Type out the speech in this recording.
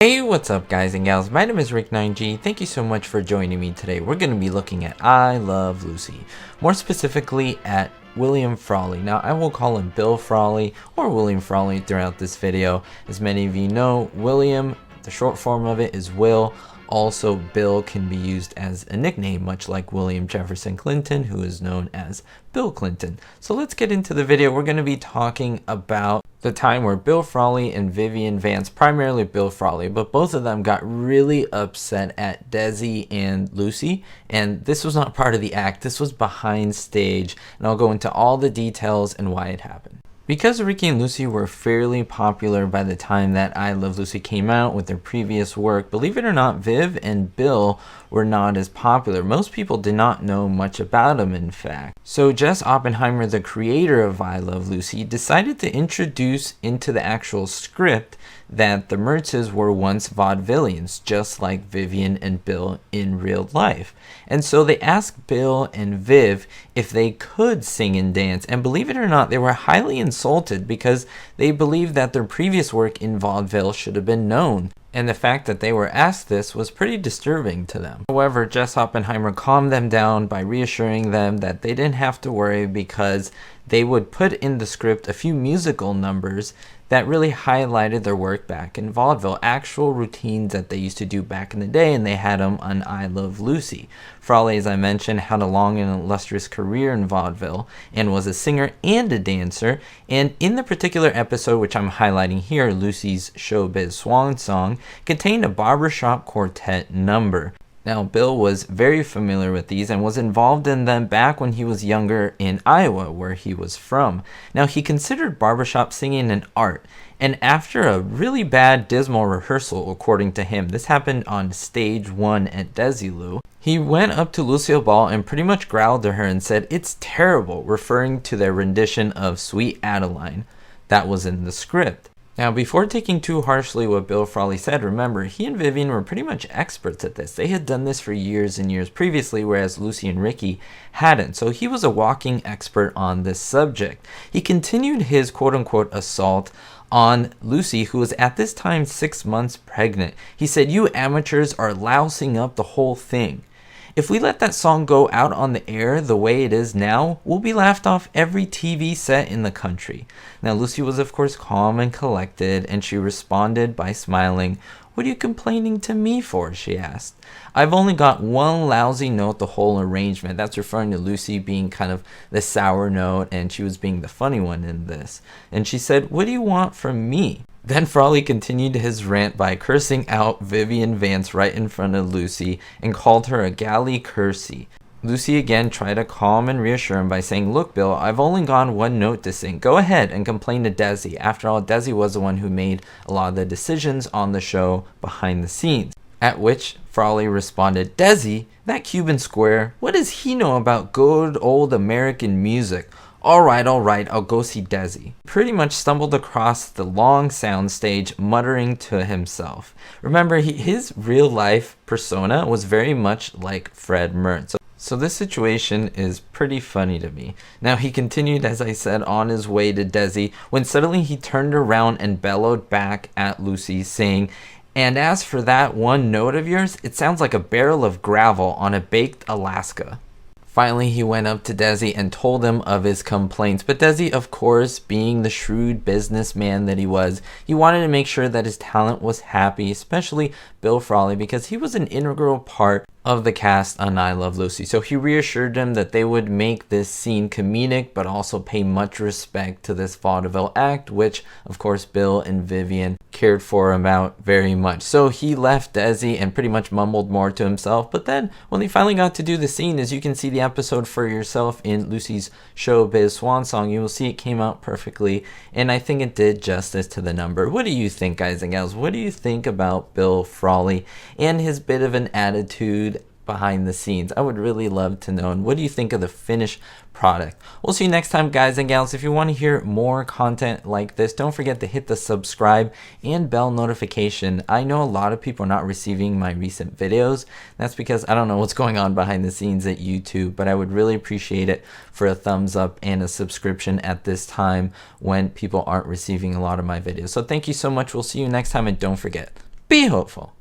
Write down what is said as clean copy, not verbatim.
Hey, what's up guys and gals, my name is Rick9G. Thank you so much for joining me today. We're going to be looking at I Love Lucy, more specifically at William Frawley. Now I will call him Bill Frawley or William Frawley throughout this video. As many of you know, William, the short form of it is Will. Also, Bill can be used as a nickname, much like William Jefferson Clinton, who is known as Bill Clinton. So let's get into the video. We're going to be talking about the time where Bill Frawley and Vivian Vance, primarily Bill Frawley, but both of them got really upset at Desi and Lucy. And this was not part of the act. This was behind stage. And I'll go into all the details and why it happened. Because Ricky and Lucy were fairly popular by the time that I Love Lucy came out with their previous work, believe it or not, Viv and Bill were not as popular. Most people did not know much about them, in fact. So Jess Oppenheimer, the creator of I Love Lucy, decided to introduce into the actual script that the Mertzes were once vaudevillians, just like Vivian and Bill in real life. And so they asked Bill and Viv if they could sing and dance, and believe it or not, they were highly insulted because they believed that their previous work in vaudeville should have been known. And the fact that they were asked this was pretty disturbing to them. However, Jess Oppenheimer calmed them down by reassuring them that they didn't have to worry because they would put in the script a few musical numbers that really highlighted their work back in vaudeville, actual routines that they used to do back in the day, and they had them on I Love Lucy. Frawley, as I mentioned, had a long and illustrious career in vaudeville and was a singer and a dancer. And in the particular episode, which I'm highlighting here, Lucy's Showbiz Swan Song, contained a barbershop quartet number. Now, Bill was very familiar with these and was involved in them back when he was younger in Iowa, where he was from. Now, he considered barbershop singing an art, and after a really bad, dismal rehearsal, according to him, this happened on stage 1 at Desi, he went up to Lucille Ball and pretty much growled to her and said, "It's terrible," referring to their rendition of Sweet Adeline that was in the script. Now, before taking too harshly what Bill Frawley said, remember, he and Vivian were pretty much experts at this. They had done this for years and years previously, whereas Lucy and Ricky hadn't. So he was a walking expert on this subject. He continued his quote-unquote assault on Lucy, who was at this time 6 months pregnant. He said, "You amateurs are lousing up the whole thing. If we let that song go out on the air the way it is now, we'll be laughed off every TV set in the country." Now, Lucy was, of course, calm and collected, and she responded by smiling. "What are you complaining to me for?" she asked. "I've only got one lousy note the whole arrangement." That's referring to Lucy being kind of the sour note, and she was being the funny one in this. And she said, "What do you want from me?" Then Frawley continued his rant by cursing out Vivian Vance right in front of Lucy and called her a galley cursey. Lucy again tried to calm and reassure him by saying, "Look, Bill, I've only got one note to sing. Go ahead and complain to Desi. After all, Desi was the one who made a lot of the decisions on the show behind the scenes." At which Frawley responded, "Desi? That Cuban square? What does he know about good old American music? All right, I'll go see Desi." Pretty much stumbled across the long soundstage, muttering to himself. Remember, his real life persona was very much like Fred Mertz. So this situation is pretty funny to me. Now, he continued, as I said, on his way to Desi, when suddenly he turned around and bellowed back at Lucy, saying, "And as for that one note of yours, it sounds like a barrel of gravel on a baked Alaska." Finally, he went up to Desi and told him of his complaints. But Desi, of course, being the shrewd businessman that he was, he wanted to make sure that his talent was happy, especially Bill Frawley, because he was an integral part of the cast on I Love Lucy. So he reassured him that they would make this scene comedic, but also pay much respect to this vaudeville act, which, of course, Bill and Vivian cared for about very much. So he left Desi and pretty much mumbled more to himself. But then when they finally got to do the scene, as you can see the episode for yourself in Lucy's Showbiz Swan Song, you will see it came out perfectly, and I think it did justice to the number. What do you think, guys and gals? What do you think about Bill Frawley and his bit of an attitude behind the scenes? I would really love to know. And what do you think of the finished product? We'll see you next time, guys and gals. If you want to hear more content like this, don't forget to hit the subscribe and bell notification. I know a lot of people are not receiving my recent videos. That's because I don't know what's going on behind the scenes at YouTube, but I would really appreciate it for a thumbs up and a subscription at this time when people aren't receiving a lot of my videos. So thank you so much. We'll see you next time, and don't forget, Be hopeful.